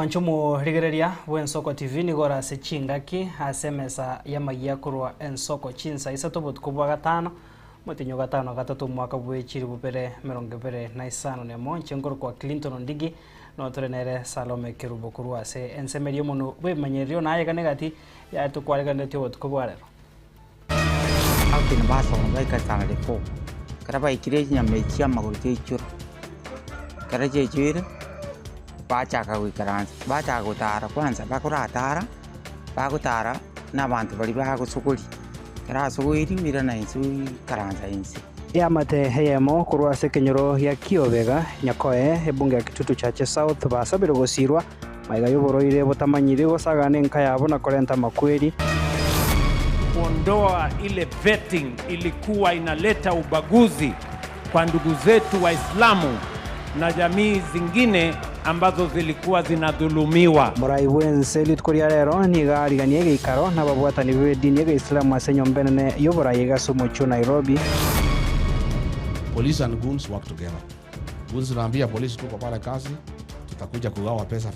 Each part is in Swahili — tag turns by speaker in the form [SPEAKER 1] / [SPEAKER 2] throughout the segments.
[SPEAKER 1] Mwanchumu rigereria Ensoko TV nigora sechingaki asemesa yamagia kurwa Ensoko chinsa isato butukubwa gatano mutinyo gatano gatatu mwaka bwechiri bupere 2025 nemo nchengoro kwa Clinton Ndigi no trenere Salome Kerubo kurwa se ensemerio muno bwemanyerio naye kanegati ya tukwaregane tyo butukubwa rero
[SPEAKER 2] Autin baso baika tangale ko karaba ikire nyamechia maguru chechura karaje chira bachaka wikaranza bachaka gutara kwanza bakuratara bakutara n'abantu bali bagusukuri karasuguri mira na insu karanza insi
[SPEAKER 1] yamate heyemo kurwa se kenyoro ya Kiobega nyakoe ebunge kitutu chache South basabiro gosirwa maiga yoboroire botamanyire gosagane nka yabo na korenta makweli.
[SPEAKER 3] Kuondoa ile vetting ilikuwa inaleta ubaguzi kwa ndugu zetu Waislamu na jamii zingine ambazo zilikuwa zinadhulumiwa.
[SPEAKER 1] Murai wense litkuria rero ni gari ganiege ikaro na babwatani be dini ya Islam asenyo mbenene yobora yega Somocho Nairobi.
[SPEAKER 4] Police and goons work together. Goons naambia polisi tuko pale kazi, tutakuja kugawa pesa 50-50.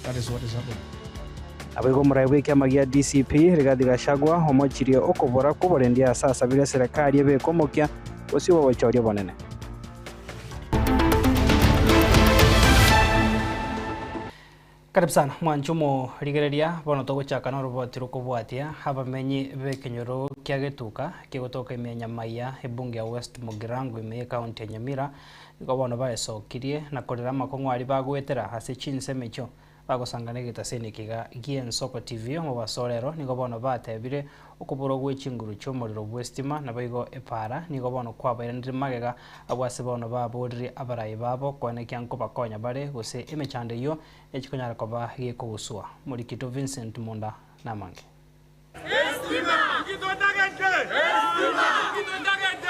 [SPEAKER 4] That is what is happening.
[SPEAKER 1] Abego murai weke amagia DCP Rigathi Gachagua omochirie okobora kuborendia sasa bile serikali ebe komokia osibo bochorio bonene. Karibu sana mwanchumo rigereria bono togochaka no roboti rukubwatia abamenyi bekenyoro kiagetuka kigotoka imenya maya ebunge ya West Mugirango ime county ya Nyamira niko bono baesokirie na korera makongwari bagwetera hase chinsemecho bagosangana gitaseni kiga Ensoko TV mu basorero niko bono batebire okuburo gwechinguru cyomuriro bwestima na bayigo epara niko bono kwabairandire magega abwase bono baborire abarayi babo kone kyanko bakonya bare gose emechande yo ekikonyara koba gekoguswa muri Kito Vincent Munda namange estima kitondagente estima kitondagente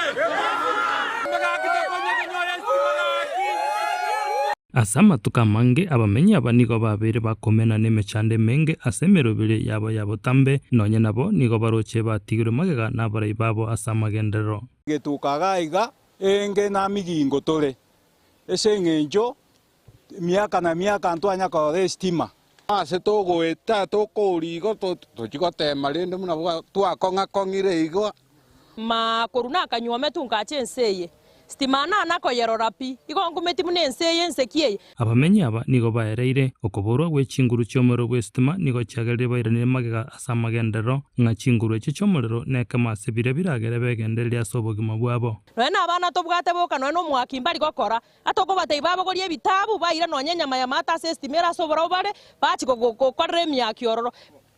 [SPEAKER 5] Asama tukamange abamenyi abanigo babere bakomena nemechande menge asemerobire yabo tambe nonye nabo nigo baroche batigire magega nabarayi babo asamagendero
[SPEAKER 6] getukaga iga enge na migingo tore esengenjo miaka na miaka antwanya ko estima ase togweta tokorigo tochigotema rende muna twakonga kongire igo
[SPEAKER 7] ma koruna kanyuome tunkache enseye stimana nako yerorapi igongumeti munenseye nsekiye
[SPEAKER 5] abamenyi aba nigo baereire okuborwa gwechinguru cyomero bwestima nigo cyagerere bairane magega asamagendero nga chinguru echo cyomero nekamase biragere begenderia sobogima bwabo
[SPEAKER 7] none abana tobwate boka none omwaki mbari gokora atoko batei babo gori ebitabu baira nonye nyama ya mata estimera sobora bare bachi gokorera emyaki ororo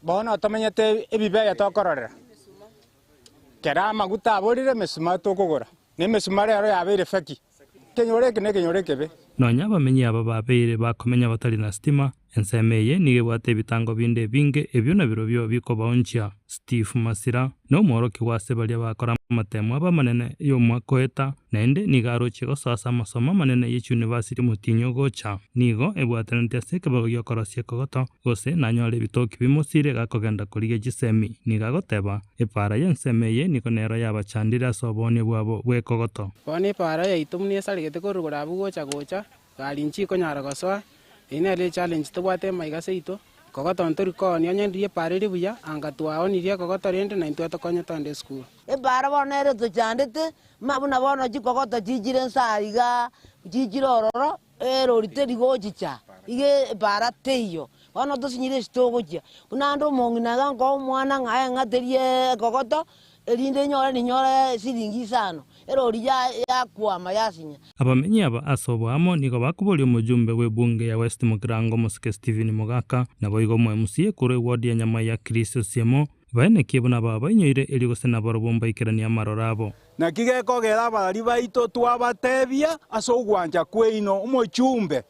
[SPEAKER 6] bono tamenyete ebibeya tokororera kera maguta aborire mesuma tokogora nemesumare aro yabere faki kenyoreke be
[SPEAKER 5] nonya abamenyi aba babeire bakomenya batari na stima ensemeye nige bwate bitango binde binge ebyo na biro byo bikobaoncha Steve Masira no mworoki wase bali bakora matemo abamanene yo mwakoeta nende nigaroche gosasa masomo manene ye university mutinyo gocha nigo ebwatanete seke bagyo korosie kogoto gose nanyole bitoki bimosire gakogenda kurige gisemi nigagoteba epara yensemeye niko nero yabachandira sobone bwabo bwekogoto
[SPEAKER 8] bone para yaitumnie saligete korugura bugocha gocha galinchi konyara goswa inele challenge tubwate maiga seito kogoto ntori ko nyanyendie pariri buya anga twaonirie kogoto rende na intwe konya tonde school
[SPEAKER 9] para bonere to chandete mabuna bono chikogoto chijire nsaiga chijirororo rorite rigochicha ige para teyo ono to sinyire stogocha unando mongina ngo mwana ngaye ngaterie kogoto erinde nyore siringi sano erori ya kwama yasinya
[SPEAKER 5] abamenyi aba asobwamo nigo bakuboli omujumbe webunge ya West Mugirango Musike Steven Mugaka nabo igo mwemusiye kure ward ya nyama ya Kristo Siemo baene kibona baba inyoire erigose nabaro bomba ikerania marorabo
[SPEAKER 6] na kigeko gera bari baito twabatebia asogwanja kweino umujumbe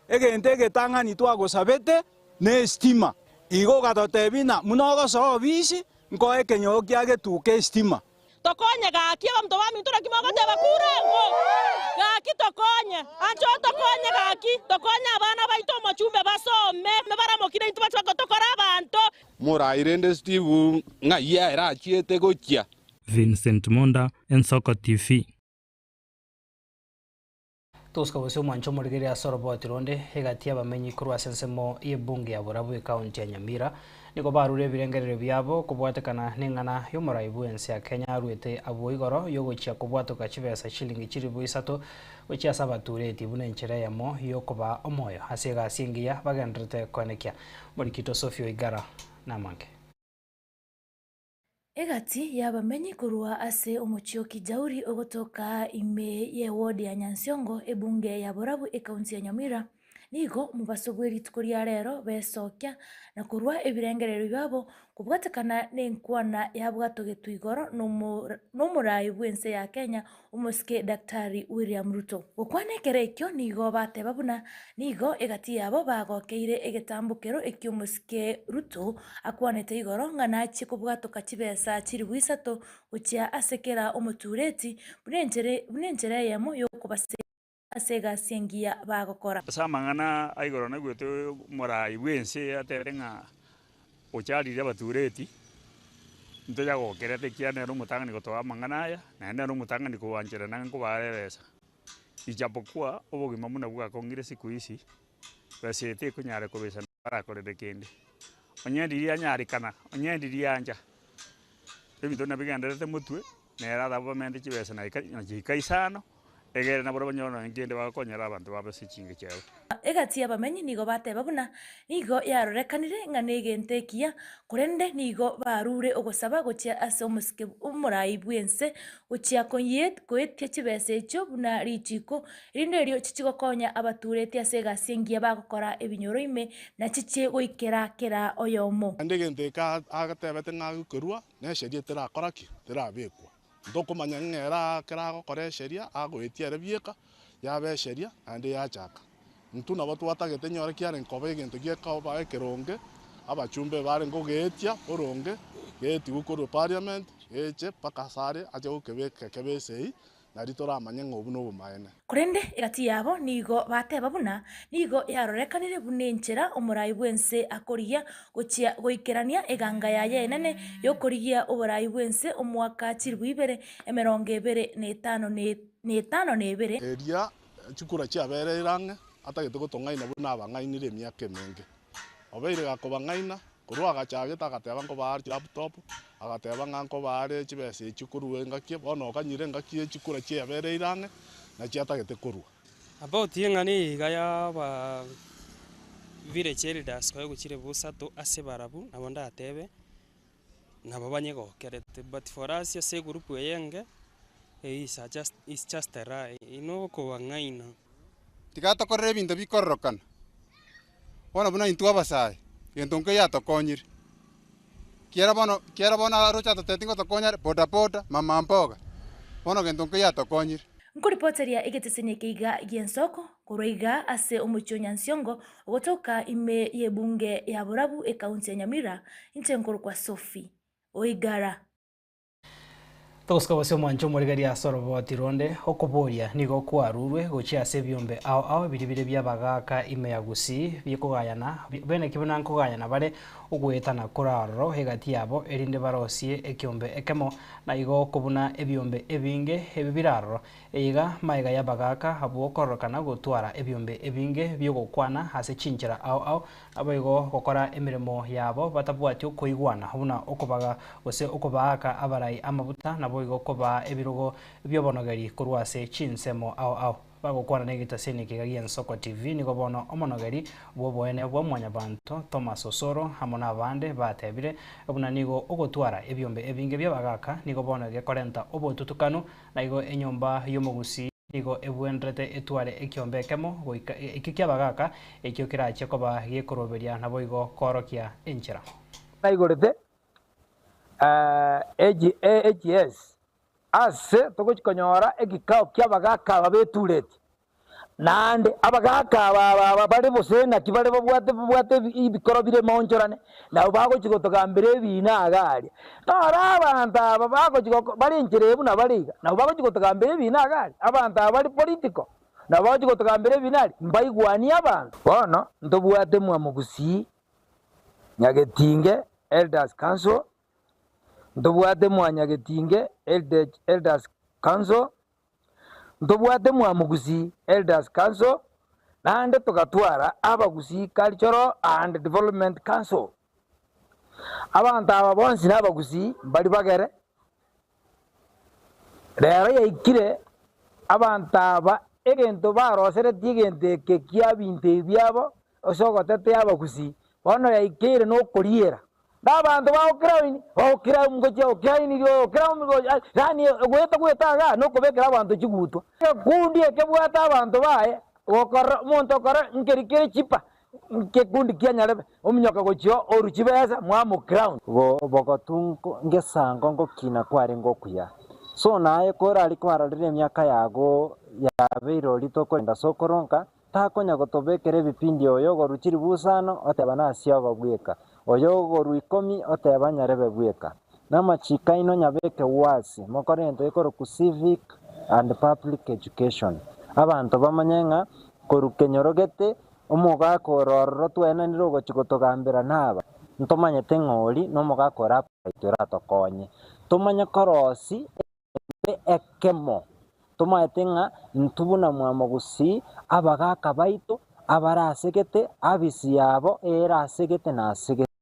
[SPEAKER 6] egente getangani twagosabete ne stima igo gatotebina munogo sobisi ngo ekenyo kiagetuke stima
[SPEAKER 7] tokonye gaki abamto bamintura kimagoteba kurengo gaki tokonye ancho tokonye gaki tokonye abana baito mochumbe basome mebaramokire into bachakotokora abantu
[SPEAKER 10] murairende Steve nga yera chiete gochia
[SPEAKER 5] Vincent Monda, Ensoko TV.
[SPEAKER 1] Toska bose mwancho murigeri asoroboti ronde hegati abamenyi kurwa sensemo y'ebunge ya Burabu county ya Nyamira niko barure birengerero byabo kubwatekana ningana y'umuraibu ense ya Kenya arwete aboigoro yogochia kubwatoka chibesa shilingi chiribu 3 gochia sabatureti bunenchere yamo yokoba omoyo asega singiya bagendrete konekia Morikito Sophie Igara namanke
[SPEAKER 11] Egati yabamenyi kurwa ase omochioki jauri ogotoka ime ye ward ya Nyansiongo ebunge ya Burabu county ya Nyamira nigo mubasogweri tukuria rero besokia na kurwa ebirengerero byabo kubwatekana nenkwana yabwatogetu igoro n'umurai bwense ya Kenya umuske Daktari William Ruto okwanekere ekyo nigo bateba buna nigo egati yabo bagokeire egetambukero ekyumuske Ruto akwanete igoro nganachi kubwatoka chibesa chiri 3 uchia asekera omutureti bunenjere yamo yokubase asega sengia bagokora
[SPEAKER 12] samangana aigoro na gwete murai bwense aterenga ocharire abatureti ntoya gokerete kiane ro mutangani gotoa mangana ya na ene ro mutangani kubanjira na nkubareresa ijapokuwa obogima muna bwa kongire siku isi basete kunyare kubesa barakorere kende onyendiri anyarikana onyendiri anja ebito na biganderete mutwe nera dabo mende chibesa na ikaisano egere na boro banyono ngende bakonyera abantu babasichinge cyawe
[SPEAKER 11] egati abamenyi nigo bateba buna nigo yarorekanire nganegенtekia kurende nigo barure ogosaba gochia ase omuske umurai bwense gochia koetia chibese echo buna richiko rinde rio chichigokonya abatureti ase gasengia bagokora ebinyoro ime na chiche goikera kera oyomo
[SPEAKER 13] ndegenteka agatebete ngagukorwa nesheria terakoraki terabekwa ndokumanya ngera kerago kore sheria agwetiere bieka yabesheria ande yachaka ntu nabo twatagete nyore kiare nkobe egento gieka ba keronge abachumbe bare ngogetia oronge geti gukuru parliament eche pakasare aje ukebeke kebesei nari toramanya ngobu no bumaene
[SPEAKER 11] kurende egati yabo nigo bateba buna nigo yarorekanire bunenchera omurai bwense akorigia gochia goikerania eganga ya yenene yokorigia oburai bwense omwaka 2025
[SPEAKER 13] eria chukura chiabere irange atagete gotongaina buna abangainire miaka emenge obeire gakobangaina kurwa gachageta agateba ngo bari laptop agateba nganko bare chibese chikuruwe ngakie bono kanyire ngakie chikura chiabere irange na chiatagete kurwa
[SPEAKER 14] about yengani gaya ba village elders kwa guchire busatu ase barabu nabonda atebe nabo banyego kerete but for us ase group yenge is just a right ino ko wangaina
[SPEAKER 15] tigato korre bintu bikorrokana bona buna intu abasai gentonke ya tokonyir kiera bona rocha tetingo tokonyar boda mama mboga bona gentonke ya tokonyir
[SPEAKER 11] nkuripoteria igetesenie keiga giensoko kuroiga ase omuchio Nyansiongo ogotoka ime yebunge ya Burabu county ya Nyamira intenkuru kwa Sophie Oigara
[SPEAKER 1] Toska bose mwancho murigeri asoroboti ronde okoboria nigo kwarurwe gochia ase byombe ao biribire byabagaka ime ya gusi byekogayana bene kibona nkogayana bare ogwetana koraro hegati yabo erinde barosie ekyombe ekemo na igo kubuna ebyombe ebinge ebibiraro eiga maiga yabagaka abo korokana gotwara ebyombe ebinge byogokwana ase chinchira ao aboigo gokora emiremo yabo batabwati okoigwana buna okobaga ose okobaka abarai amabuta na boigo koba ebirogo byobonogeri kurwase chinsemo ao bagokwana negitaseni kigagia Nsoko TV nigo bono omonogeri bwoboene bwo mwanyabanto Thomas Osoro hamona abande batebire obuna nigo ogotwara ebyombe ebinge byabagaka nigo bono gekorenta obotutukano na igo enyomba yomogusi nigo ebwendrete etware ekyombe kemo goika ikikyabagaka ekyo kirache koba gekoroberia nabo igo korokia enchera
[SPEAKER 16] naigorete AGS ase togokonyora egikao kyabagaka babetureti nande abagaka bari bosena kibare babwate ibikoro bire monchorane na bagokigotogambire bina agari tora abantu aba bagokigoko bari nkirebu na bariga na bagokigotogambire bina agari abantu bari politiko na bagokigotogambire binari mbaigwani abantu bono ndobwate mwamugusi Nyagetinge Elders Council ndobwate Nyagetinge Elders Council ntobwate mwamugusi Elders Council nande tugatwara abagusi Cultural and Development Council. Abantu aba bonsi n'abagusi bari bagere rero yaikire abantu aba egento barosere tigente ke kiabinte byabo osogotete abagusi bono yaikire no kuriera n'abantu baokira ngoje okiraini ryo okira ngo yani gwetaga no kubekera abantu kigutwa kundi ekebwata abantu bae okora muntu okora nkerikire chipa kekundi kianyarebe omunyoka gochio oruchibeza mwamu crown bogotungo ngesango ngokina kware ngokuya so naye kora aliko ararire myaka yago yabeiro litokorenda sokoronka takonya gotobekere bipindi oyo goruchiri busano otebana asio babweka oyo goruikomi oteba nyarebe bweka namachika ino nyabeke wasi mokorento ikoro ku civic and public education abantu bamanyenga korukenyorogete omugako rororo twena nirogo chigotogambira naba ntomanyete ng'ori nomugakora itora tokonye tomanya korosi ekemo tomanyete nga ntubuna mwamogusi abagaka baito abarasegete abisi yabo erasegete nasegete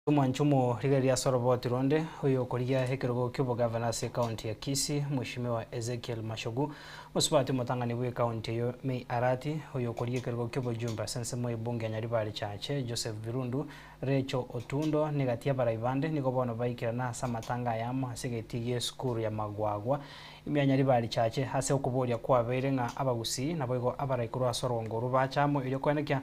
[SPEAKER 1] Mwanchumo rigaria soroboti ronde huyo kolia hekerogo kibo governor se county ya Kisii mheshimiwa Ezekiel Mashogu musubati mutangani bwe county yo Mei Arati huyo kolia hekerogo kibo jumba sense moyo bunge nyaribari chache Joseph Virundu Recho Otundo negatia baraibande nigobono baikira na samatanga yama segetiye skuru ya Magwagwa imyanyaribari chache hase okuboria kwa berenga abagusi naboigo abaraikuru asorongo rubachamo iyo kwenekya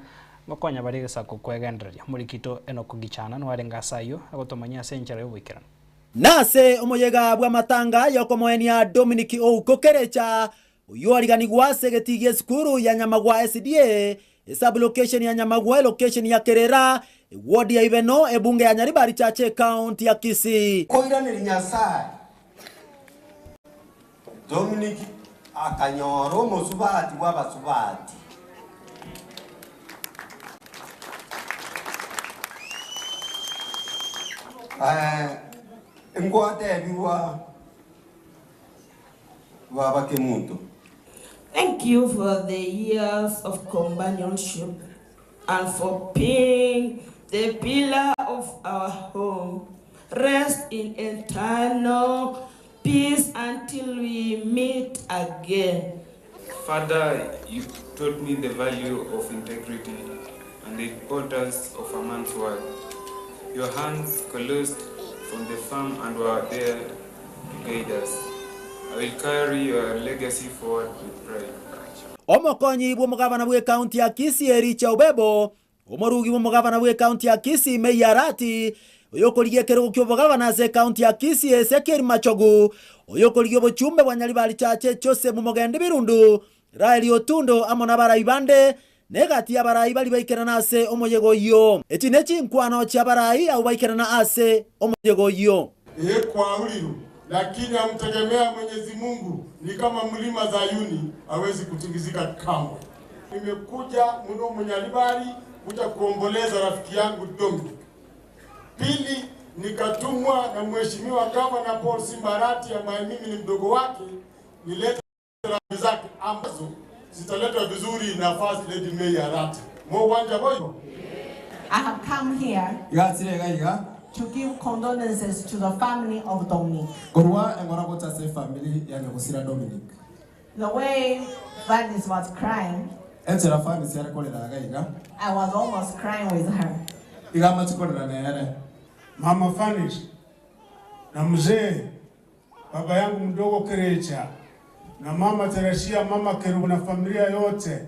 [SPEAKER 1] ngokonya barige sako kwegenderia murikito enokugichana nwarenga sayo agotomanya senjera yobikirana
[SPEAKER 17] nase omoyega bwa matanga yokomoenia Dominic Oukokerecha uyo ariganigwa segetigie skuru ya Nyamagwa SDA sub location ya Nyamagwa location ya Kerera ward ya Ibeno ebunge ya Nyaribari chache county ya Kisii
[SPEAKER 18] koiranira Nyasaye Dominic akanyoro musubati w'abasubati
[SPEAKER 19] Thank you for the years of companionship and for being the pillar of our home. Rest in eternal peace until we meet again.
[SPEAKER 20] Father, you taught me the value of integrity and the importance of a man's word. Your hands closed from the farm and were there to guide us. I will carry your legacy forward with pride.
[SPEAKER 17] Omokonyi bwo mugabana bwe county ya Kisii Ericha Obebo, omorugi bwo mugabana bwe county ya Kisii Mei Arati, oyokoligie kerugo kyo mugabana ze county ya Kisii Ezekiel Machogu, oyokoligie bochumbe bwa Nyaribari chache chose mu Mogende Birundu, Raeli Otundo amona baraibande negati ya barayi bali baikirana ase omoyego yo eti nechi nkwano cha barayi au baikirana ase omoyego yo
[SPEAKER 21] kwa uliru lakini amtegemea Mwenyezi Mungu ni kama mlima Zayuni hawezi kutingizika kamwe. Nimekuja mno Nyaribari kuja kuomboleza rafiki yangu Dominic. Pili nikatumwa na mheshimiwa Governor Paul Simbarati ambaye mimi ni mdogo wake nilete rambi zake ambazo zitaletwa vizuri na First Lady Mei Arati. Mwanja boyo.
[SPEAKER 22] I have come here to give condolences to the family of Dominic. The way Vanis was crying, I was almost crying with her.
[SPEAKER 21] Mama Vanis na mzee baba yangu mdogo Kerecha na mama Teresia, mama Kerubu na familia yote,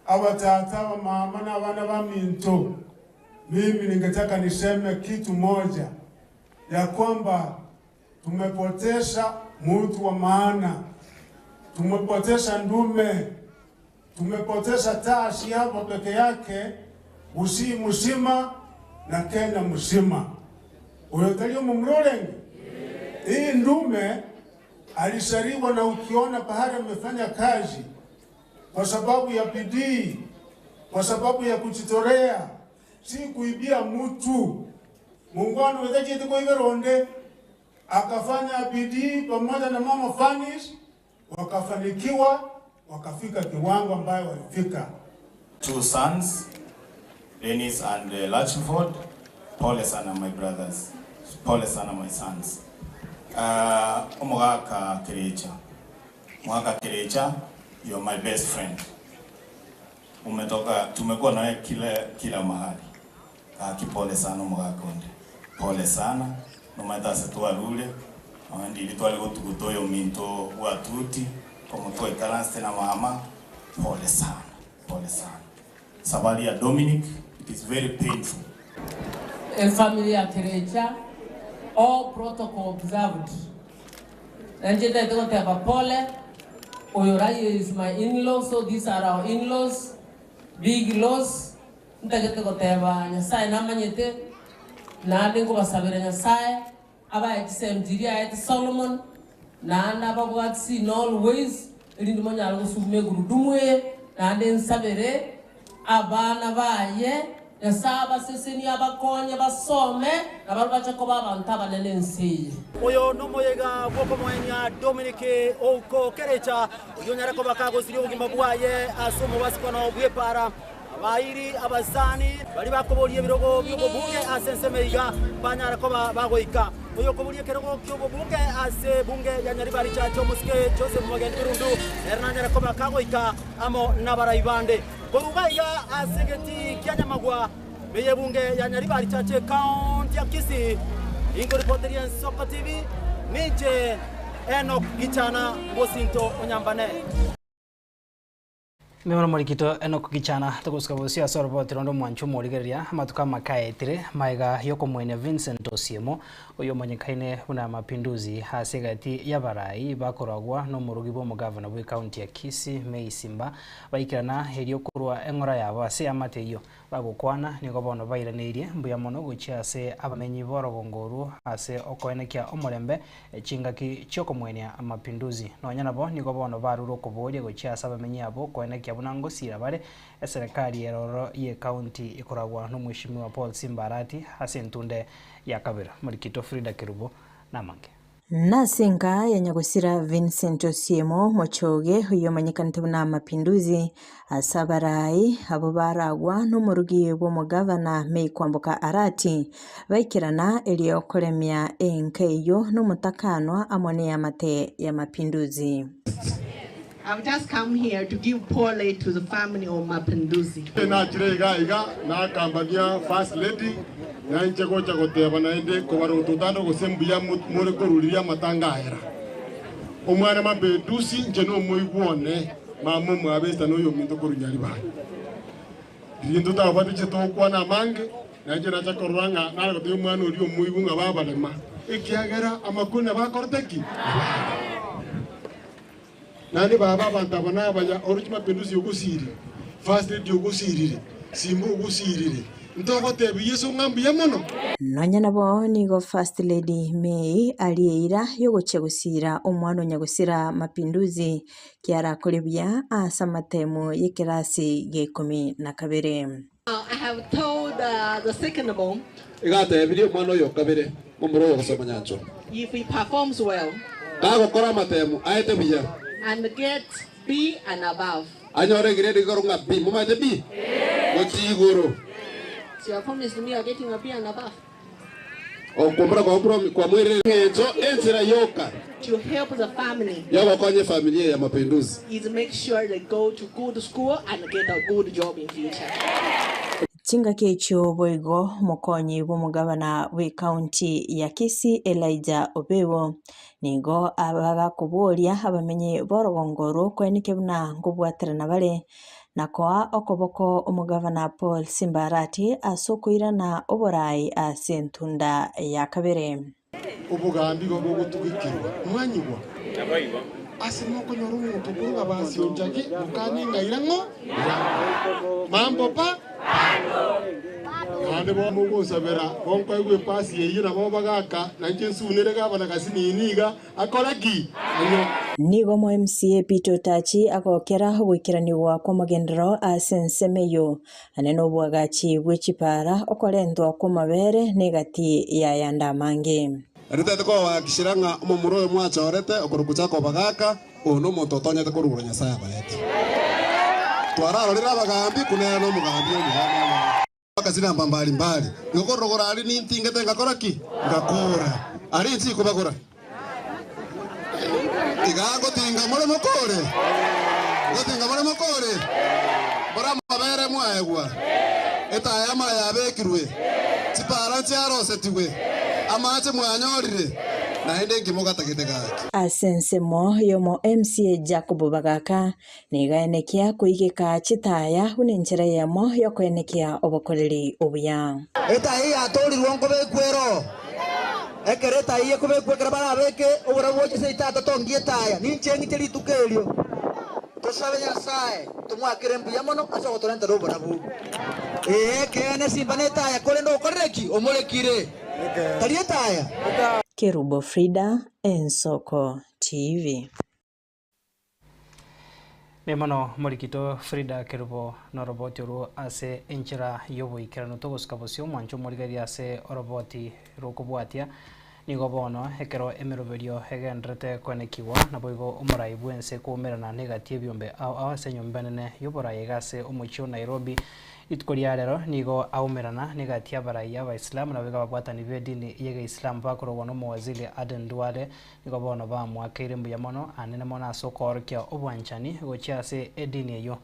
[SPEAKER 21] abatata mama na wana wa Minto. Mimi ningetaka niseme kitu moja ya kwamba tumepotesha mtu wa maana, tumepotesha ndume, tumepotesha Tashi hapo peke yake, Usii mzima na Kenya mzima. Uyotalio mumrolenge. Hii ndume alisariwa na ukiona pahali amefanya kazi kwa sababu ya bidii, kwa sababu ya kujitolea, si kuibia mtu. Mungwano wezaje tuko iveronde akafanya bidii pamoja na Mama Fanish, wakafanikiwa, wakafika kiwango ambayo walifika.
[SPEAKER 2] 2 sons, Dennis and Latchford. Pole sana my brothers. Pole sana my sons. Mwaka Kerecha. Mwaka Kerecha, you're my best friend. Tumekuwa nawe kila mahali. Kipole sana Mwaka Konde. Pole sana. Nomata setua rule. Ndi litwali gotugutoyo minto watuti. Komuto ikalanste na mama. Pole sana. Pole sana. Sabali ya Dominic, it is very painful.
[SPEAKER 3] Family ya Kerecha, all protocol observed. Nanjeta ito teba pole. Oyorai is my in-laws, so these are our in-laws, big laws. Ntajete ko teba Nyasaye namanyete. Na dengo basabira Nyasaye. Aba ekisemjiria eti Solomon. Na anda babwatsi in all ways. Ilindu manya algo sume gurudumwe. Na den sabere. Abana baye. Yasaba seseni abakonye basome. Nabarubacha ko babanta banene nsiye.
[SPEAKER 17] Oyo nomoyega bwoko mwenya Dominic Oko Kerecha. Oyo nyarako bakago siri ubugima bwaye asomo basikono bwepara. Abairi abazani bali bakoboliye birogo by'obubunge asensemeiga banyara ko bagoika. Oyo koboliye kerogo ky'obubunge ase bunge ya Nyaribari cyacho muske Joseph Mugendirundu Hernandez ko bakagoika amo nabarayibande. Korugaiga asegeti kyanyamagwa beye bunge ya Nyaribari cyache county ya Kisii. Ingo reporterian Soka TV nije Enoch Gichana Bosinto Onyambane.
[SPEAKER 1] Mwana marikito Enoch Gichana tukuska bosia sorbo tirondo mwanchu morigeria matuka makaetire maiga yoko mwene Vincent Osiemo oyo manyikaine una mapinduzi hasegati yabarai bakoragwa no murugibo mugavana bwe county ya Kisii Meisimba baikirana herio kurwa engora yabo ase amateyo bagukwana nigo bono bairanirie mbuya mono guchia ase abamenyi borogongoru ase okoenekia omorembe chingaki choko mwene amapinduzi nonyana bo nigo bono baruro kuboria guchia ase abamenyi abo koenekia bunango sira bare serikali yeroro ye county ikoragwa no mwishimiwa Paul Simbarati ase ntunde ya kabira marikito Frida Kirubo namange
[SPEAKER 23] Nasenga ya nyagusira Vincent Osiemo mochoge huyo manyikanite na mapinduzi asabarai abo baragwa no murugiye bwo mugavana Mei Kwamboka Arati baikirana elio kolemia enkeyo no mutakanwa amone ya mate ya mapinduzi.
[SPEAKER 22] I've just come here to give pole to the family of Mapinduzi.
[SPEAKER 21] Na chirega iga na kambania first lady na nchego cha goteba na ende ko baro tutando gosembuya muri koruria matangahera. Omwana Mapinduzi njeno moigwone mamu mwabesta no yo minto korunyari ba. Rindu ta bati cheto kwana mange na njena cha koranga na ko mwana uri omuigunga babalema. Ikiagera amakuna bakorteki. Nani baba bantabana baya Orange Mapinduzi yogusiri first lady yogusirire simbu yogusirire ndoko tebi yeso ngambi yamono
[SPEAKER 23] nonya nabo nigo first lady Mei aliira yogochegusira omwana nyagusira Mapinduzi kiara kolebya asamatemo yekirasi ge 12.
[SPEAKER 22] I have told the second born
[SPEAKER 4] igate ebiri omwana oyo kabere omuro gosoma nyancho
[SPEAKER 22] if he performs well
[SPEAKER 4] gakora matemo aete biya
[SPEAKER 22] and get B and above.
[SPEAKER 4] Anyore grade gorunga B mumate B gochigoro
[SPEAKER 22] So you promise to me you're getting a B and above
[SPEAKER 4] okumbura kwa mwere ngezo enzira yoka
[SPEAKER 22] to help the family
[SPEAKER 4] yaba kwanye familia ya Mapinduzi
[SPEAKER 22] is make sure they go to good school and get a good job in future.
[SPEAKER 23] Chinga kecho boigo mokonyi bw'omugabana we county ya Kisii Elijah Obebo nigo abaga kuboria abamenye borogongoro kwenike buna ngubwaterana bale nakoa okoboko omugavana Paul Simbarati asokoirana oborai asentunda ya kabere
[SPEAKER 21] ubugambi bwo gutugikirwa mwanyigwa asimo konyoro umuntu kuruga basi onjaki ukaninga irango mambo pa ande bo mugo sabera bonko igwe pasi yira bo bagaka nanje sunire gabana kasini iniga akolaki
[SPEAKER 23] nigo mo MCA Peter Tachi agokera gwikiraniwa kwa magendero asensemeyo aneno bwagachi bwechipara okorendwa kwa mabere negati ya yanda mange
[SPEAKER 6] Rite ko wakishiranga umumuro mwachorete okurukucha ko bagaka ono muntu tonyete kurugura Nyasaye abayete. Twararorera bagambi kunena no mugambi omugana. Bakazina mbambali mbali. Ngokorogora ali nintingete ngakora ki? Ngakora. Ali nzi kubagora. Tigago tinga mole mokore. Ngotinga mole mokore. Bora mabere mwaegwa. Eta yama yabekirwe. Tiparanti arosetiwe. Amache mwanyorire. Na ende ngimoga tagete gaki.
[SPEAKER 23] Asensemo yomo MCA Jacob Bagaka nigaenekia kuigika chitaya unenjera yamo yokoenekia obokoreri obuya.
[SPEAKER 16] Eta hii atorirwo ngobe kwero. Ekereta iye kube kwekera barabeke obora boche se itata tongietaya ninchengite litukelio. Tosabe Nyasaye tumwakire mbuya mono asogotorenta robona bu. Kene simbaneta ya kole no koreki omolekire. Talietaya.
[SPEAKER 23] Kerubo Frida, Ensoko TV.
[SPEAKER 1] Nemono morikito Frida Kerubo no roboti ru ase enchira yobo ikerano togos kabosio mancho morigari ase roboti rokobwatia nigobono ekero emeroberio hegendrete konekiwa naboigo umurai bwense kumerana negative byombe awasenyo mbenene yobora yegase omucho Nairobi itkoria rero nigo aumerana negatia baraya ba Islam na bega babwatani bedini yege Islam bakoro no mwazili Aden Duale nigo bono ba mwakire mbuyamono anene mona sokorkia obwanchani gochiase edini eyo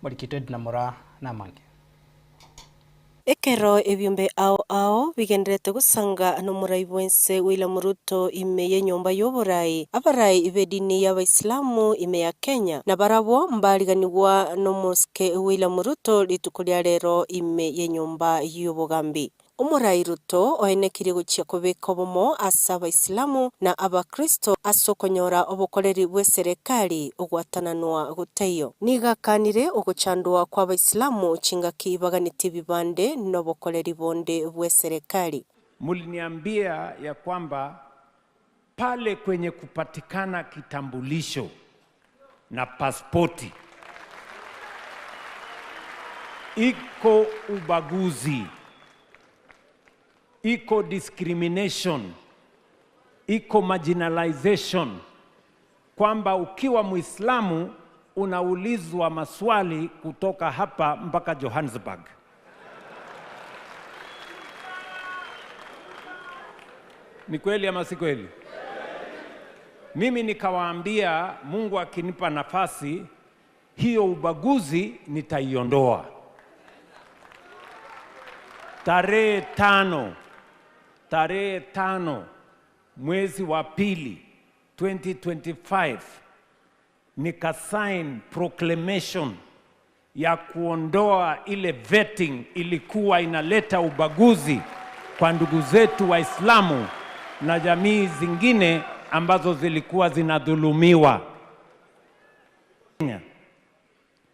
[SPEAKER 1] morikito dinamora namange.
[SPEAKER 8] Ekero ebyombe ao bigendrete gusanga no muraibwense William Ruto ime ye nyomba y'oburai abarai ibedini y'Abaislamu ime ya Kenya na barabo mbaliganirwa no moske William Ruto litukulia rero ime ye nyomba y'obugambi. Umurai Ruto oenekire guchia kubeka obomo asa Abaislamu na Abakristo asokonyora obukoreri bwe serikali ogwatananwa guteyo nigakanire oguchandwa kwa Abaislamu chingaki baganiti bibande nobukoreri bonde bwe serikali.
[SPEAKER 9] Muliniambia ya kwamba pale kwenye kupatikana kitambulisho na pasipoti iko ubaguzi, iko discrimination, iko marginalization, kwamba ukiwa Muislamu unaulizwa maswali kutoka hapa mpaka Johannesburg. Ni kweli ama si kweli? Mimi nikawaambia Mungu akinipa nafasi hiyo ubaguzi nitaiondoa. Tarehe 5 mwezi wa pili 2025 nikasign proclamation ya kuondoa ile vetting ilikuwa inaleta ubaguzi kwa ndugu zetu Waislamu na jamii zingine ambazo zilikuwa zinadhulumiwa.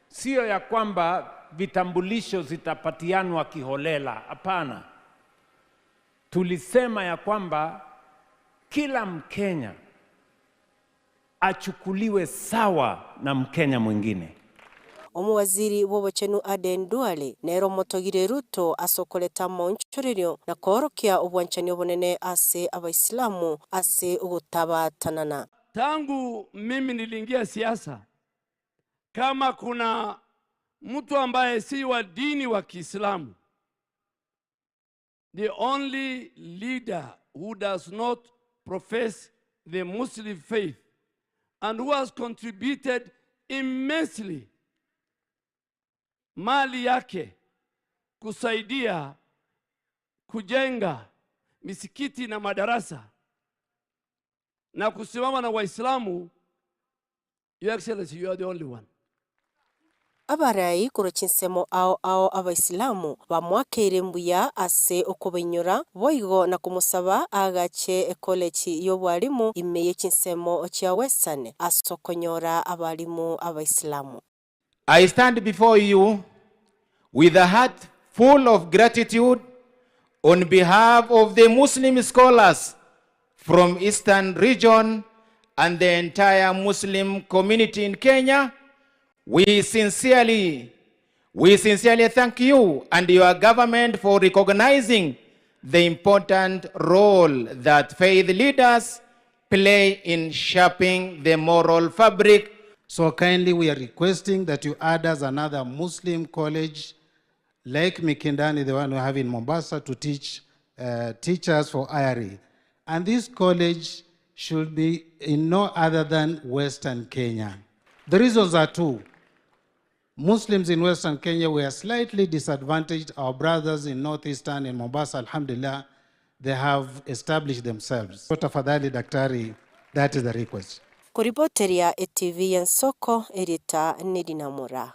[SPEAKER 9] Sio ya kwamba vitambulisho zitapatianwa kiholela, hapana. Tulisema ya kwamba kila Mkenya achukuliwe sawa na Mkenya mwingine.
[SPEAKER 8] Omuwaziri w'obuchenu Aden Duale nero motogire Ruto asokoleta monchoririo na korokia obwanchani obunene ase Abaislamu ase ugutabatanana.
[SPEAKER 24] Tangu mimi niliingia siasa, kama kuna mtu ambaye si wa dini wa Kiislamu, the only leader who does not profess the Muslim faith and who has contributed immensely mali yake kusaidia kujenga misikiti na madarasa na kusimama na Waislamu, Your Excellency, you are the only one.
[SPEAKER 8] Abarai kurochinsemo ao Abaislamu bamwakeire mbuya ase okubinyura boigo na kumusaba agache college y'obwalimu imeye chinsemo chia Western asokonyora abalimu Abaislamu.
[SPEAKER 25] I stand before you with a heart full of gratitude on behalf of the Muslim scholars from Eastern region and the entire Muslim community in Kenya. We sincerely thank you and your government for recognizing the important role that faith leaders play in shaping the moral fabric.
[SPEAKER 5] So kindly we are requesting that you add us another Muslim college like Mikindani, the one we have in Mombasa, to teach teachers for IRE. And this college should be in no other than Western Kenya. The reasons are two. Muslims in Western Kenya were slightly disadvantaged. Our brothers in Northeastern and Mombasa, alhamdulillah, they have established themselves. So tafadhali daktari, that is the request.
[SPEAKER 8] Kuripoteria ETV ya Nsoko Erita Nedinamura.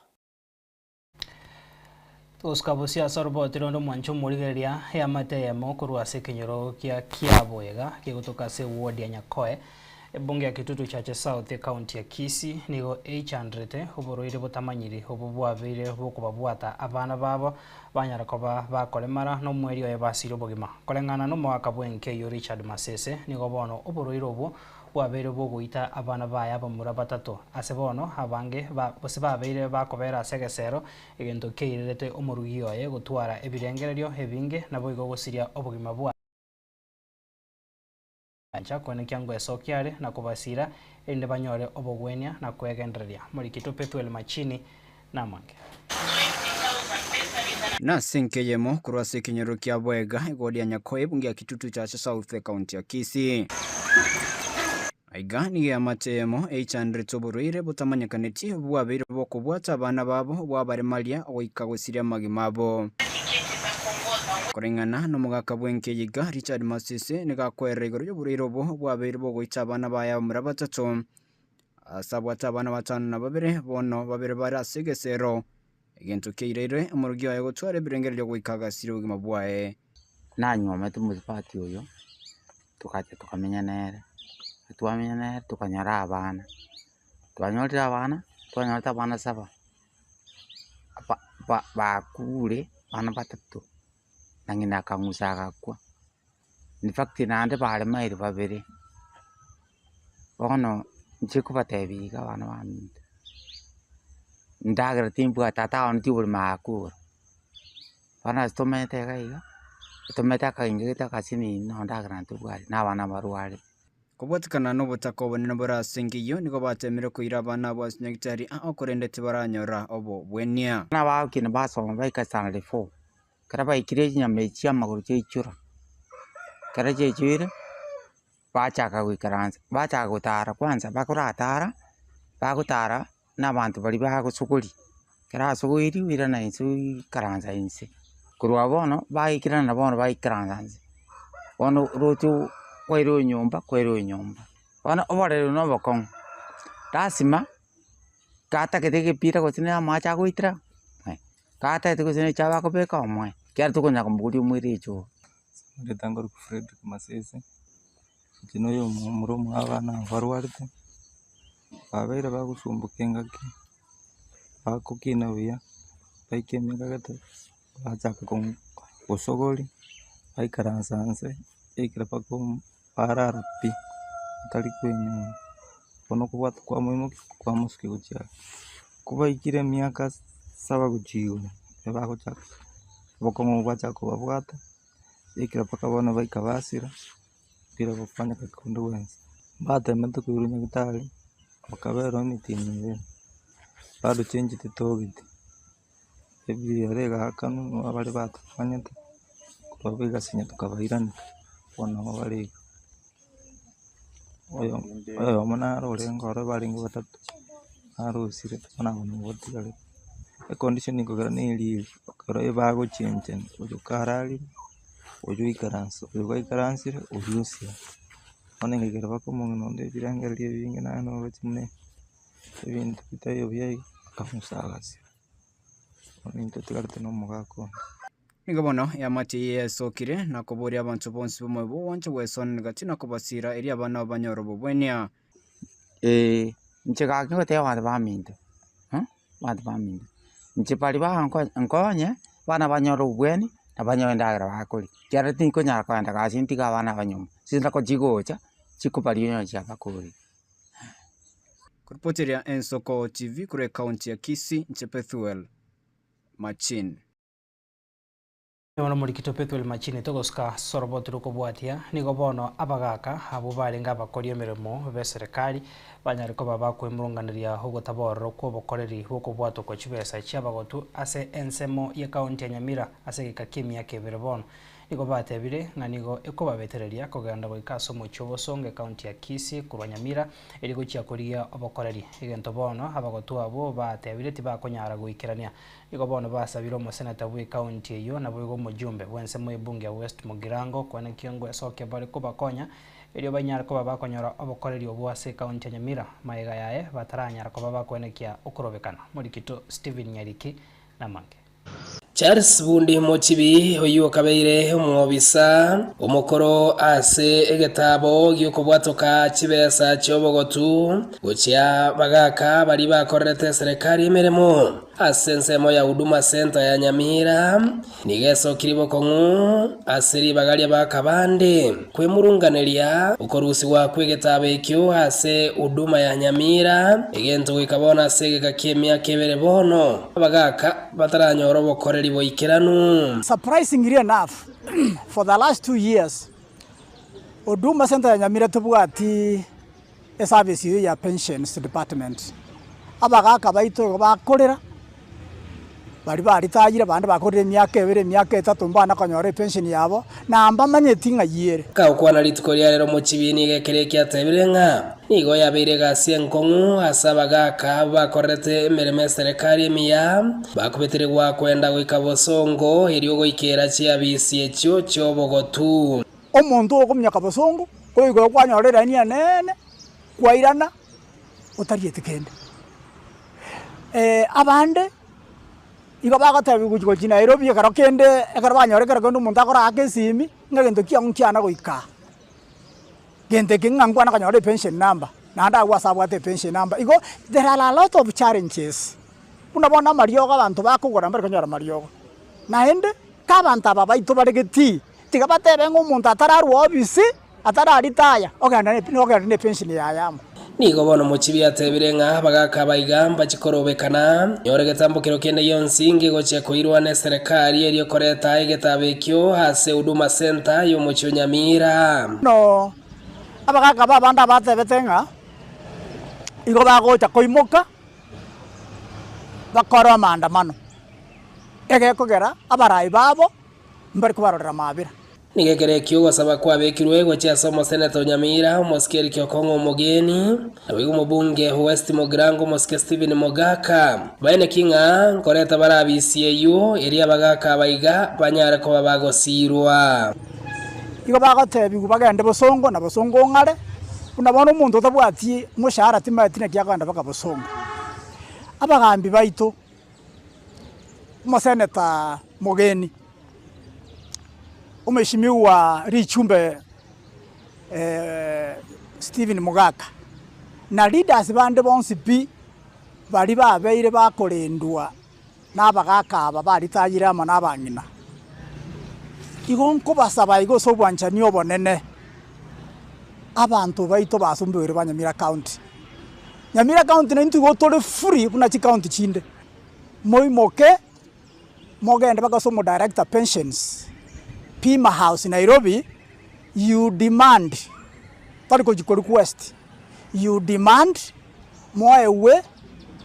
[SPEAKER 1] Tuskabusia sorobotiro ndo mwancho murigeria ya mateyemo kurwa sekenyoro kia Kiabwega kigutuka se ward ya Nyakoe ebunge ya Kitutu Chache South county ya Kisii nigo 800 uboroire butamanyiri obubwabire bukubabwata abana babo banyarakoba bakolemara no mweri oye basiro bogima kolengana no mwaka bwenke yo Richard Masese nigo bono uboroire obo wabere boguita abana baya bamura batatu asebono abange bose babere bakobera segesero egento keirete omurugi oye gutwara ebirengererio ebinge nabo igo gosiria obugima bwa ancha kwene kyango esokiare na kubasira ende banyore obogwenia na kwegendereria muri Pethuel Machini na mange
[SPEAKER 7] na senkeyemo kurwase kinyoro kya Bwega igodi ya Nyakoe bunge ya Kitutu Chache South county ya Kisii aigani ya matemo 800 toburuire butamanyakaneti bwabire bokubwata abana babo bwabaremalia oikagosiria magimabo korengana no mugaka bwenke yiga Richard Masese nigakwera igoro y'oburiro bwabire bogoita abana baya muri batatu asabwata abana batanu na babire bono babire bari asegesero egento keirere umurugi wayo gutwara birengere ryo gwikagasira ubugima bwae
[SPEAKER 10] nanywa mate muzipati uyo tukaje tukamenya nere tuamenya nere tukanyara abana twanyora abana saba bakure bana batatu nangina kangusaga kwa in fact nande bale mairi babiri bono nchiko batebiga bana bami ndagra timbu atata on tibul maku bana stomete gaiga tometa kaingita kasini no ndagra ntubwari na bana barwari
[SPEAKER 7] kubotikana no butako bonene borasengiyo niko batemere kuira abana bwasinyagitari akorendete baranyora obo bwenia
[SPEAKER 10] na bakina basoma baikasana le 4 karaba ikireji nyamechia maguru chechura kara chechura bachaka wikaranza bachaka gutara kwanza bakutara n'abantu bari bagusukuri kara suguri wira na insu karanza inse kurwa bono bayikirana bono bayikaranza bono rotu kwero nyumba bono obare no bakon tasima kata keteke pira kotina macha kuitra kata itu kusini chaba ko beka omwe kyar tuko nyakumburi umwiri cho
[SPEAKER 12] ndetangoro ku Frederick Masese kino yo murumu abana varwarite babere bagusumbukenga ki bakukina buya baikemega gate bachaka ko usogoli baikaransanse ikira pako parara pi tali kwenyu kono kubata kwa muhimu kwa muski kucha kuba ikire miaka saba kuchigo bako chaka boko mubacha ko babwata ikira paka bona baikabasira pira kufanya kakundu wenza batemete kurunya gitali bakabero mitini bado change titogiti ebi arega kanu abali batufanyete kubabiga sinya tukabairana bona bali oyo mona orengo ro bali ngo batatu arusire bona ngo botigale condition iko gara nili karo ebago chenchen uju karali uju ikaranso uju ikaransire ujusia one ngegera bakomongo nonde birangalie binge nano bachimne ibintu bitayo byai kamusagasi one ntotigarte no mugako
[SPEAKER 7] nigabono ya mati yesokire na kuboria abantu bonsi bomwe bonche wesone gatina kubasira eri abana banyoro bobwenia
[SPEAKER 10] nchega kingote abantu baminde abantu baminde nchipali nkonye bana banyoro bweni abanyoro ndagira bakuri kyara tinko nyara kwanda kasintika bana banyuma sinda ko jigocha chikupali nyo cha bakuri
[SPEAKER 7] kuripoteria Nsoko TV kure county ya Kisii Pethuel Machini.
[SPEAKER 1] Wana murikito Pethuel Machine togoska sorobotiro kobwatia nigo bono abagaka abo barenga abakoria emirimo be serikali banyariko baba kwemurunganiria hogotaborro kwobokoreri bokobwato kwa chibesa chiabagotu ase ensemo ye county ya Nyamira ase gikakimia kebere bono nigo batebire na nigo ekobabetereria kogenda goikaso mochobo songe county ya Kisii kurwa Nyamira erigo chiakoria obokoreri egento bono abagotu abo batebire tibakonyara goikerania nigo bono basabiro mo senator bwe county eyo na bwe mujumbe wense mu bunge West Mugirango kwana kiongo esoke bari kubakonya erio banyara ko babakonyora obokoreri obwase county ya Nyamira maega yae bataranyara ko babakwenekia okurobekana murikito Steven Nyariki na mange
[SPEAKER 11] Charles Bundi Mochibi oyo kabeire umwobisa umukoro ase egetabo gyokobwatoka chibesa chobogotu gochia bagaka bari bakorete serikali emeremo ase ensemo ya Huduma Center ya Nyamira nigeso kiriboko ngu asiri bagalia bakabande kwemurunganeria ukorusi wa kwegetabo ekyo ase Huduma ya Nyamira egento ikabona sege kakemia kebere bono bagaka bataranyoro bokoreri boikiranu.
[SPEAKER 13] Surprisingly enough, for the last 2 years, Huduma Center ya Nyamira tubwati a service ya pensions department. Abagaka baito bakorera bari baritagire bandi bakorera emyaka 2 emyaka 3 mbana kanyore pension yabo na mbamanyeti nga yere
[SPEAKER 11] ka ukwana litikoria rero mu kibini gekereke atebirenga nigo yabeire gasie nkongu asabagaka bakorete emereme serikali emiya bakubeteregwa kwenda goikabosongo eriyo goikera chiabisi ekyo chobogotu
[SPEAKER 13] omuntu okumya kabosongo koigo kwanyorera ni anene kwairana utariete kende abande igo bagatabi guchiko china Nairobi karo kende ekaro banyore karo kondo munta akora akesimi ngagento kiana goika gente kingangwana kanyore pension number na nda gwasabwate pension number igo there are a lot of challenges unabona mariogo abantu bakugora mbere kanyora mariogo na ende kabanta baba ito baregeti tigabatebe ngumuntu atararu obisi atararitaya oganda ne pension ya yamo
[SPEAKER 11] nigo bono muchibi atebirenga bagaka baigamba chikorobekana yore getambukiro kende yonsingi goche koirwa ne serikali eriyo koreta egetabekyo hase Huduma Center yo mucho Nyamira
[SPEAKER 13] no abagaka babanda batebetenga igo bagocha koimoka bakora maandamano egekogera abarai babo mbari kubarora mabira
[SPEAKER 11] nigekere kyo wasaba kwa bekirwe gocha somo senator Nyamira moskeri kyo kongo mugeni abigo mubunge West Mugirango moske Steven Mogaka baine kinga koreta barabisiyeyo eri abagaka baiga banyara ko babagosirwa
[SPEAKER 13] igo bagotebi bagende bosongo na bosongo ngare unabona umuntu utabwati mushahara timatina kyaganda bakabosongo abagambi baito mo senator mugeni umeshimiwa Richumbe Steven Mogaka na leaders bande bonsi bi bari babeire bakorendwa n'abagaka aba baritagire ama n'abanyina igonko basaba igo so bwanchani obonene abantu baito basumbere banyamira county Nyamira county nintu gotore free kuna chi county chinde moimoke mogende bagasomo director pensions Pima House in Nairobi, you demand, request, you demand more away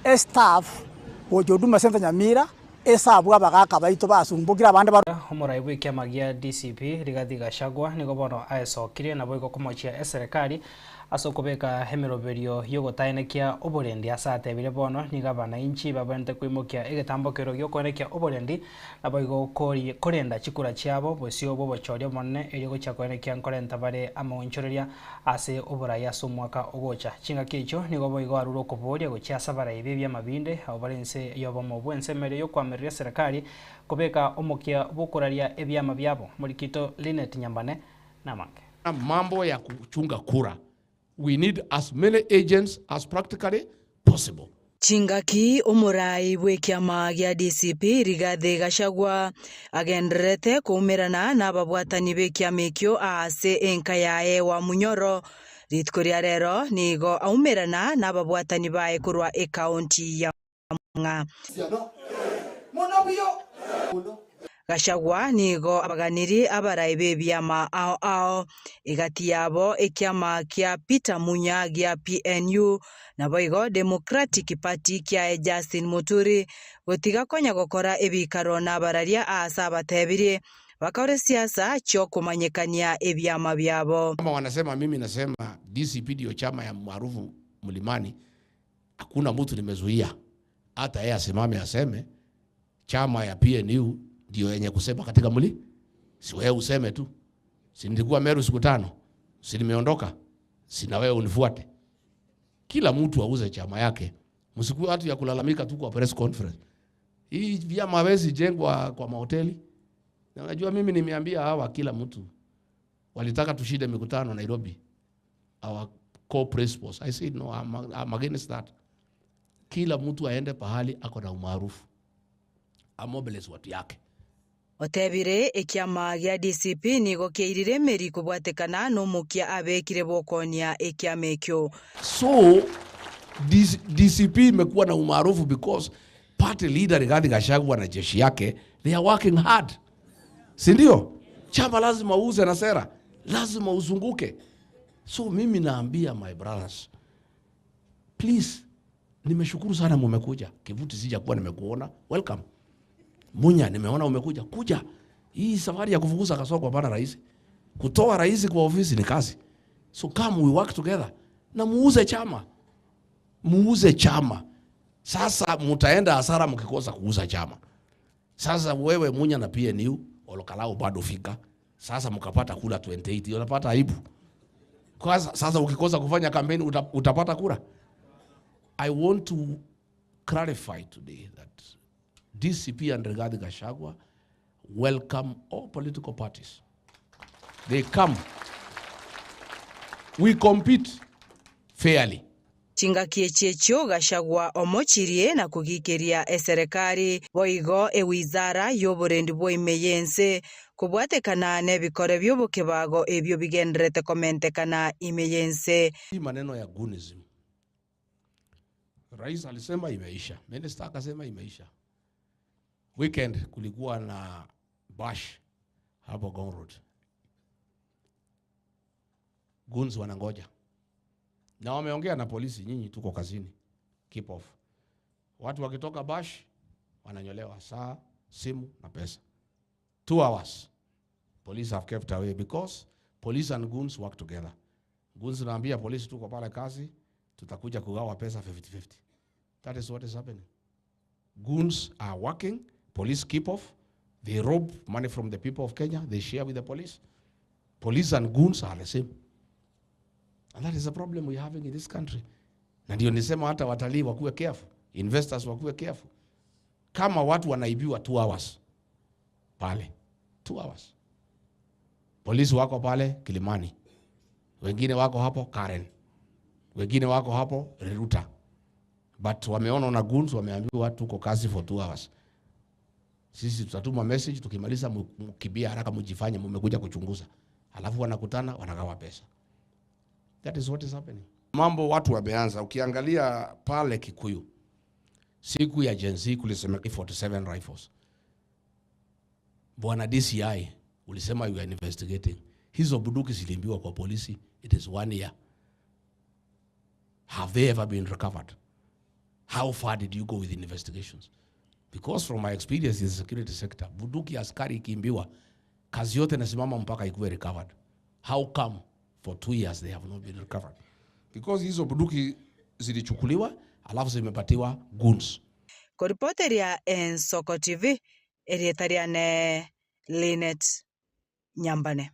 [SPEAKER 13] a staff wo Huduma Center Nyamira esabu abagaka baito basumbugira abandi baro
[SPEAKER 1] omuraibu ikiamagia DCP Rigathi Gachagua nigo bono aesokire nabo ikokomochia serikali asokobeka hemeroberio yogotaenekia oborendi asatebire bono ni gavana inchi babente kwimokia egetambokero gyokonekia oborendi nabo igokori korenda chikura chiabo bosio bobochorio monne erigo chakonekia nkorenta bare amonchoreria ase oboraya so mwaka ogocha chinga kicho nigo boigo aruro koboria gochia sabara ibibya mabinde obarense yobomo bwense mere yokwameria serikali kobeka omokia bokuraria ebyama byabo murikito Linet Nyambane na mange
[SPEAKER 4] mambo ya kuchunga kura. We need as many agents as practically possible.
[SPEAKER 14] Chingaki omurai bwekiama gya DCP Rigathi Gachagua agenderete kumirana n'ababwatani bekiama ekyo ase enka yae wa Munyoro ritkoria rero nigo aumirana n'ababwatani bae kurwa ekaunti ya Nga Gachagua nigo abaganiri abarai bebyama ao igati yabo ekyama kya Peter Munya gya PNU na boigo Democratic Party kya Justin Muturi gotiga konya gokora ebikaro na bararia asa batebiri bakore siasa cyo kumanyekania ebyama byabo.
[SPEAKER 4] Kama wanasema, mimi nasema DCP ndio chama ya maarufu Mlimani, hakuna mtu nimezuia. Hata yeye asimame aseme chama ya PNU ndio yenye kusema katika mli. Si wewe useme tu. Si nilikuwa Meru siku 5. Si nimeondoka. Si na wewe unifuate. Kila mtu auze chama yake. Msikuwe watu ya kulalamika tu kwa press conference. Hii vyama hawezi jengwa kwa mahoteli. Na unajua mimi nimeambia hawa kila mtu walitaka tushinde mikutano Nairobi. Our co-principals. I said no, I'm against that. Kila mtu aende pahali ako na umaarufu. Amobilize watu yake.
[SPEAKER 14] Otebire ekyama gya DCP nigo keirire meri kubwatekana no mukia abekire bokonia ekyama ekyo.
[SPEAKER 4] So DCP imekuwa na umaarufu because party leader Rigathi Gachagua na jeshi yake, they are working hard. Si ndio? Chama lazima uuze na sera. Lazima uzunguke. So mimi naambia my brothers, please, nimeshukuru sana mmekuja. Kivuti sija kuwa nimekuona. Welcome. Munya nimeona umekuja. Kuja. Hii safari ya kufukuza Kasongo hapana rais. Kutoa rais kwa ofisi ni kazi. So come we work together. Na muuze chama. Muuze chama. Sasa mtaenda hasara mkikosa kuuza chama. Sasa wewe Munya na PNU olokalao bado fika. Sasa mkapata kula 28, unapata aibu. Kwa sasa ukikosa kufanya kampeni utapata kura. I want to clarify today that DCP and Rigathi Gachagua welcome all political parties. They come. We compete fairly.
[SPEAKER 14] Chingakie checho Gachagua omochirie na kugikiria eserikali boigo ewizara y'oburendi bw'emeyense kubwatekana n'ebikore by'obukebago ebyo bigenderete komentekana imeyense.
[SPEAKER 4] Hii maneno ya gunism, rais alisema imeisha, minister akasema imeisha. Weekend kulikuwa na bash hapo Gong Road. Guns wanangoja. Na wameongea na polisi, nyinyi tuko kazini. Keep off. Watu wakitoka bash wananyolewa saa, simu na pesa. 2 hours. Police have kept away because police and goons work together. Goons naambia polisi tuko pale kazi, tutakuja kugawa pesa 50-50. That is what is happening. Goons are working, police keep off, they rob money from the people of Kenya, they share with the police. Police and goons are the same. And that is the problem we're having in this country. Na ndio nisema hata watalii wakuwe careful, investors wakuwe careful. Kama watu wanaibiwa 2 hours pale, 2 hours. Polisi wako pale Kilimani, wengine wako hapo Karen, wengine wako hapo Riruta. But wameona na goons, wameambiwa watu tuko kazi for 2 hours. Sisi tutatuma message, tukimaliza mkibia haraka mjifanye mmekuja kuchunguza. Alafu wanakutana wanagawa pesa. That is what is happening. Mambo watu wameanza. Ukiangalia pale Kikuyu, siku ya Gen Z kulisemeka 47 rifles. Bwana DCI ulisema you are investigating. Hizo bunduki zilimbiwa kwa polisi. It is 1 year. Have they ever been recovered? How far did you go with investigations? Because from my experience in the security sector, bunduki askari ikimbiwa, kazi yote nasimama mpaka ikuwe recovered. How come for 2 years they have not been recovered? Because hizo bunduki zilichukuliwa alafu zimepatiwa goons.
[SPEAKER 14] Kwa ripoti ya Ensoko TV, erietariane Linet Nyambane.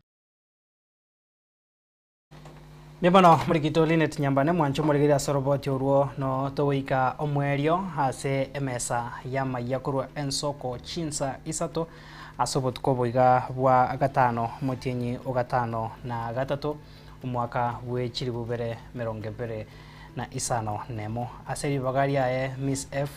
[SPEAKER 1] Nibano murigito Linet Nyambane mwancho murigira soroboti uruo no towika omwerio hase emesa yama yakurwa Ensoko chinsa isato asobot koboiga bwa gatano mutinyi ogatano na gatatu umwaka wechiri bubere meronge bere na isano nemo aseri bagaria Miss F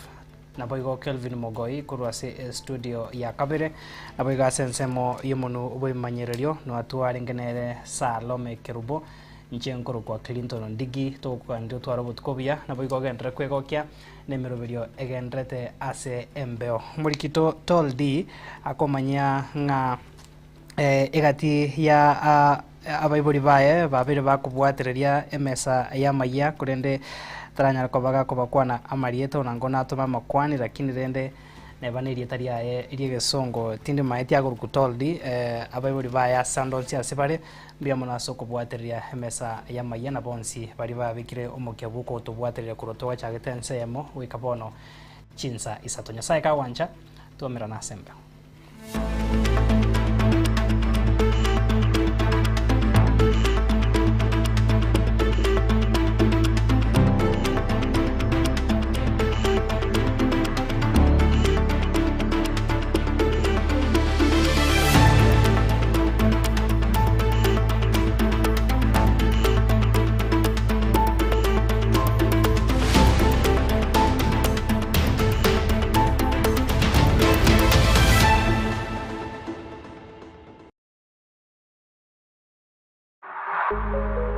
[SPEAKER 1] na boigo Kelvin Mogoi kurwa se studio ya kabere na boiga sensemo yemunu uboi manyererio no atuarengenere Salome Kerubo nchenkoro kwa Clinton Ndigi to ndio twarabut kobia na boigo gendre kwegokia nemeroberio egendrete ase embeo murikito toldi akomanya nga egati ya abaibori bae babere bakubwatereria emesa ya maya kurende taranya kobaga kobakwana amarieto nangona atoma makwani lakini rende nebaneri taria iri gesongo tinde maeti agurukutoldi abaibori bae sandals ya sebare bia mona soko bwatereria emesa ya maya na bonsi bari babikire omokyabuko to bwatereria kurotowa chagete emo wikabono chinsa isatonya saika wanja tuomera na sembe.